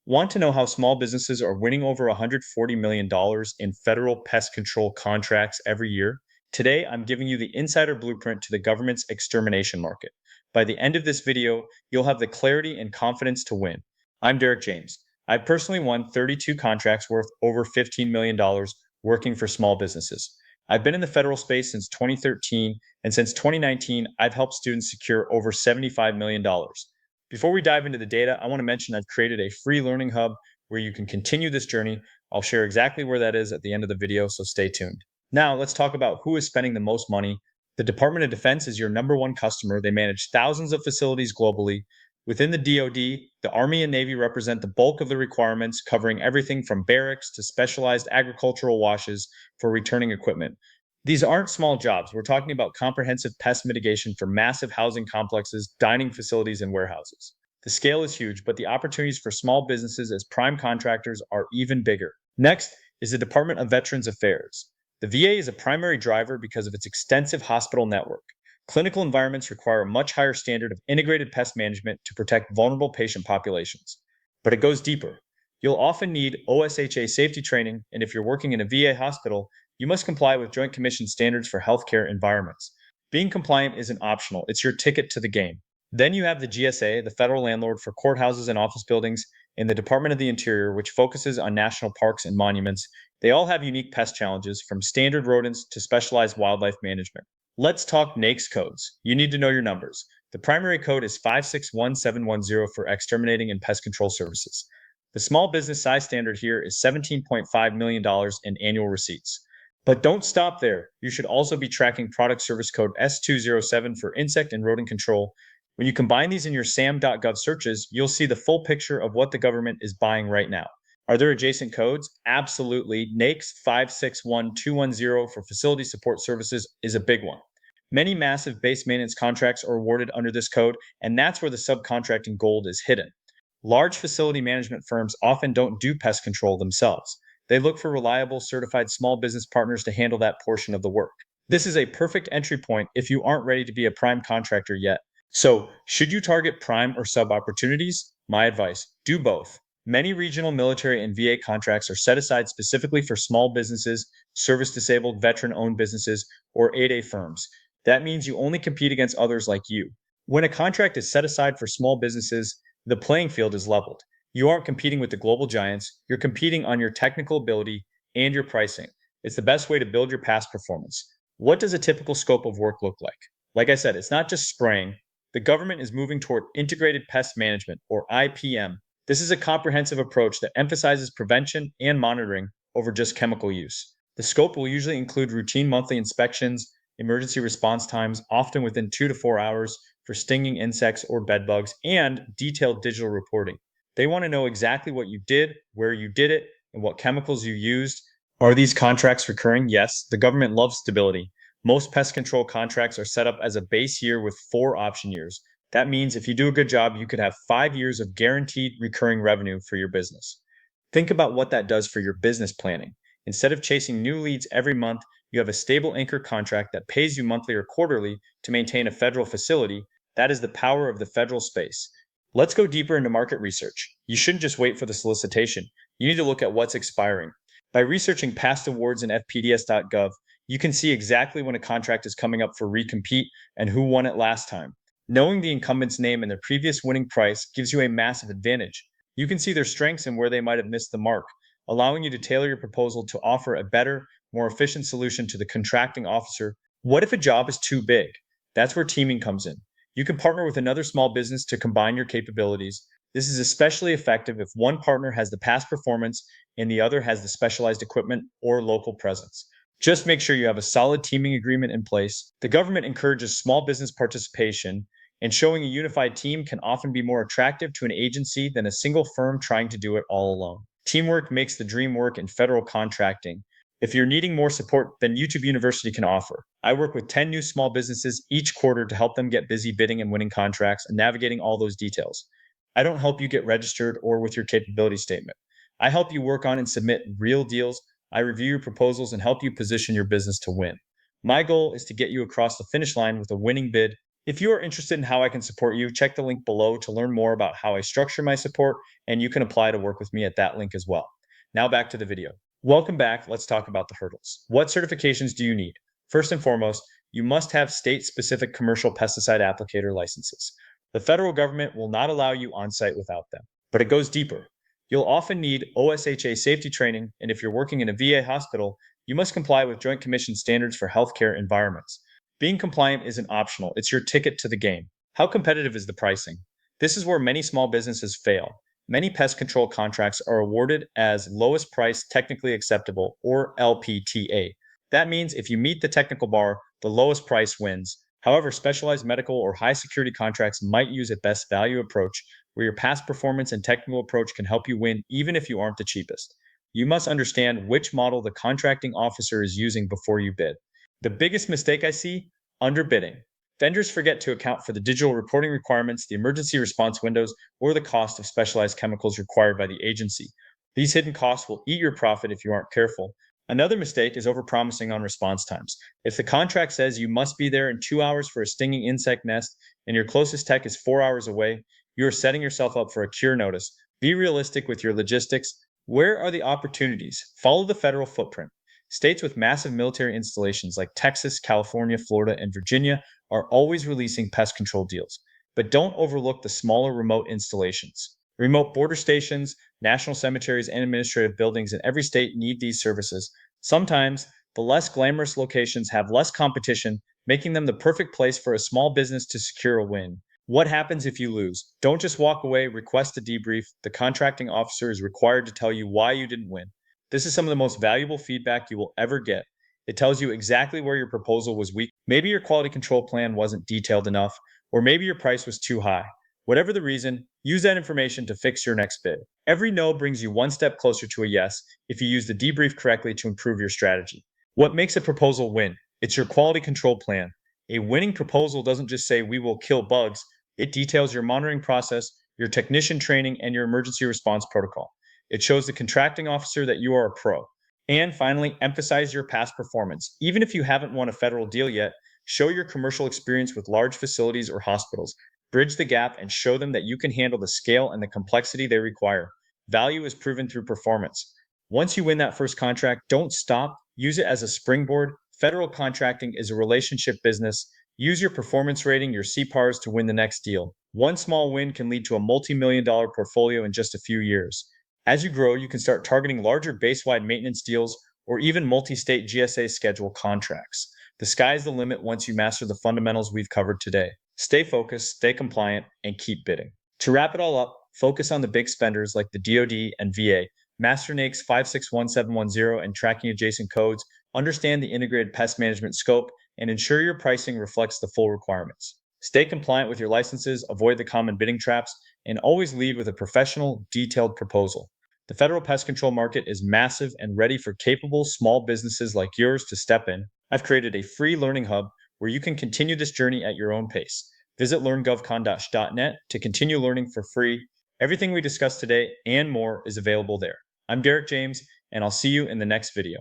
Want to know how small businesses are winning over $140 million in federal pest control contracts every year? Today, I'm giving you the insider blueprint to the government's extermination market. By the end of this video, you'll have the clarity and confidence to win. I'm Derek James. I've personally won 32 contracts worth over $15 million working for small businesses. I've been in the federal space since 2013, and since 2019, I've helped students secure over $75 million. Before we dive into the data, I want to mention I've created a free learning hub where you can continue this journey. I'll share exactly where that is at the end of the video, so stay tuned. Now, let's talk about who is spending the most money. The Department of Defense is your number one customer. They manage thousands of facilities globally. Within the DoD, the Army and Navy represent the bulk of the requirements, covering everything from barracks to specialized agricultural washes for returning equipment. These aren't small jobs. We're talking about comprehensive pest mitigation for massive housing complexes, dining facilities, and warehouses. The scale is huge, but the opportunities for small businesses as prime contractors are even bigger. Next is the Department of Veterans Affairs. The VA is a primary driver because of its extensive hospital network. Clinical environments require a much higher standard of integrated pest management to protect vulnerable patient populations. But it goes deeper. You'll often need OSHA safety training, and if you're working in a VA hospital, you must comply with Joint Commission standards for healthcare environments. Being compliant isn't optional, it's your ticket to the game. Then you have the GSA, the federal landlord for courthouses and office buildings, and the Department of the Interior, which focuses on national parks and monuments. They all have unique pest challenges, from standard rodents to specialized wildlife management. Let's talk NAICS codes. You need to know your numbers. The primary code is 561710 for exterminating and pest control services. The small business size standard here is $17.5 million in annual receipts. But don't stop there. You should also be tracking product service code S207 for insect and rodent control. When you combine these in your sam.gov searches, you'll see the full picture of what the government is buying right now. Are there adjacent codes? Absolutely. NAICS 561210 for facility support services is a big one. Many massive base maintenance contracts are awarded under this code, and that's where the subcontracting gold is hidden. Large facility management firms often don't do pest control themselves. They look for reliable, certified small business partners to handle that portion of the work. This is a perfect entry point if you aren't ready to be a prime contractor yet. So, should you target prime or sub opportunities? My advice, do both. Many regional military and VA contracts are set aside specifically for small businesses, service-disabled, veteran-owned businesses, or 8A firms. That means you only compete against others like you. When a contract is set aside for small businesses, the playing field is leveled. You aren't competing with the global giants, you're competing on your technical ability and your pricing. It's the best way to build your past performance. What does a typical scope of work look like? Like I said, it's not just spraying. The government is moving toward integrated pest management, or IPM. This is a comprehensive approach that emphasizes prevention and monitoring over just chemical use. The scope will usually include routine monthly inspections, emergency response times, often within 2 to 4 hours, for stinging insects or bedbugs, and detailed digital reporting. They want to know exactly what you did, where you did it, and what chemicals you used. Are these contracts recurring? Yes, the government loves stability. Most pest control contracts are set up as a base year with 4 option years. That means if you do a good job, you could have 5 years of guaranteed recurring revenue for your business. Think about what that does for your business planning. Instead of chasing new leads every month, you have a stable anchor contract that pays you monthly or quarterly to maintain a federal facility. That is the power of the federal space. Let's go deeper into market research. You shouldn't just wait for the solicitation. You need to look at what's expiring. By researching past awards in fpds.gov, you can see exactly when a contract is coming up for recompete and who won it last time. Knowing the incumbent's name and their previous winning price gives you a massive advantage. You can see their strengths and where they might have missed the mark, allowing you to tailor your proposal to offer a better, more efficient solution to the contracting officer. What if a job is too big? That's where teaming comes in. You can partner with another small business to combine your capabilities. This is especially effective if one partner has the past performance and the other has the specialized equipment or local presence. Just make sure you have a solid teaming agreement in place. The government encourages small business participation, and showing a unified team can often be more attractive to an agency than a single firm trying to do it all alone. Teamwork makes the dream work in federal contracting. If you're needing more support than YouTube University can offer, I work with 10 new small businesses each quarter to help them get busy bidding and winning contracts and navigating all those details. I don't help you get registered or with your capability statement. I help you work on and submit real deals. I review your proposals and help you position your business to win. My goal is to get you across the finish line with a winning bid If you are interested in how I can support you, check the link below to learn more about how I structure my support, and you can apply to work with me at that link as well. Now back to the video. Welcome back. Let's talk about the hurdles. What certifications do you need? First and foremost, you must have state-specific commercial pesticide applicator licenses. The federal government will not allow you on site without them, but it goes deeper. You'll often need OSHA safety training, and if you're working in a VA hospital, you must comply with Joint Commission standards for healthcare environments. Being compliant isn't optional, it's your ticket to the game. How competitive is the pricing? This is where many small businesses fail. Many pest control contracts are awarded as lowest price technically acceptable, or LPTA. That means if you meet the technical bar, the lowest price wins. However, specialized medical or high security contracts might use a best value approach where your past performance and technical approach can help you win even if you aren't the cheapest. You must understand which model the contracting officer is using before you bid. The biggest mistake I see: underbidding. Vendors forget to account for the digital reporting requirements, the emergency response windows, or the cost of specialized chemicals required by the agency. These hidden costs will eat your profit if you aren't careful. Another mistake is overpromising on response times. If the contract says you must be there in 2 hours for a stinging insect nest and your closest tech is 4 hours away, you are setting yourself up for a cure notice. Be realistic with your logistics. Where are the opportunities? Follow the federal footprint. States with massive military installations like Texas, California, Florida, and Virginia are always releasing pest control deals. But don't overlook the smaller remote installations. Remote border stations, national cemeteries, and administrative buildings in every state need these services. Sometimes, the less glamorous locations have less competition, making them the perfect place for a small business to secure a win. What happens if you lose? Don't just walk away, request a debrief. The contracting officer is required to tell you why you didn't win. This is some of the most valuable feedback you will ever get. It tells you exactly where your proposal was weak. Maybe your quality control plan wasn't detailed enough, or maybe your price was too high. Whatever the reason, use that information to fix your next bid. Every no brings you one step closer to a yes if you use the debrief correctly to improve your strategy. What makes a proposal win? It's your quality control plan. A winning proposal doesn't just say we will kill bugs, it details your monitoring process, your technician training, and your emergency response protocol. It shows the contracting officer that you are a pro. And finally, emphasize your past performance. Even if you haven't won a federal deal yet, show your commercial experience with large facilities or hospitals. Bridge the gap and show them that you can handle the scale and the complexity they require. Value is proven through performance. Once you win that first contract, don't stop. Use it as a springboard. Federal contracting is a relationship business. Use your performance rating, your CPARs, to win the next deal. One small win can lead to a multi-million-dollar portfolio in just a few years. As you grow, you can start targeting larger base-wide maintenance deals or even multi-state GSA schedule contracts. The sky's the limit once you master the fundamentals we've covered today. Stay focused, stay compliant, and keep bidding. To wrap it all up, focus on the big spenders like the DoD and VA. Master NAICS 561710 and tracking adjacent codes, understand the integrated pest management scope, and ensure your pricing reflects the full requirements. Stay compliant with your licenses, avoid the common bidding traps, and always lead with a professional, detailed proposal. The federal pest control market is massive and ready for capable small businesses like yours to step in. I've created a free learning hub where you can continue this journey at your own pace. Visit learngovcon.net to continue learning for free. Everything we discussed today and more is available there. I'm Derek James, and I'll see you in the next video.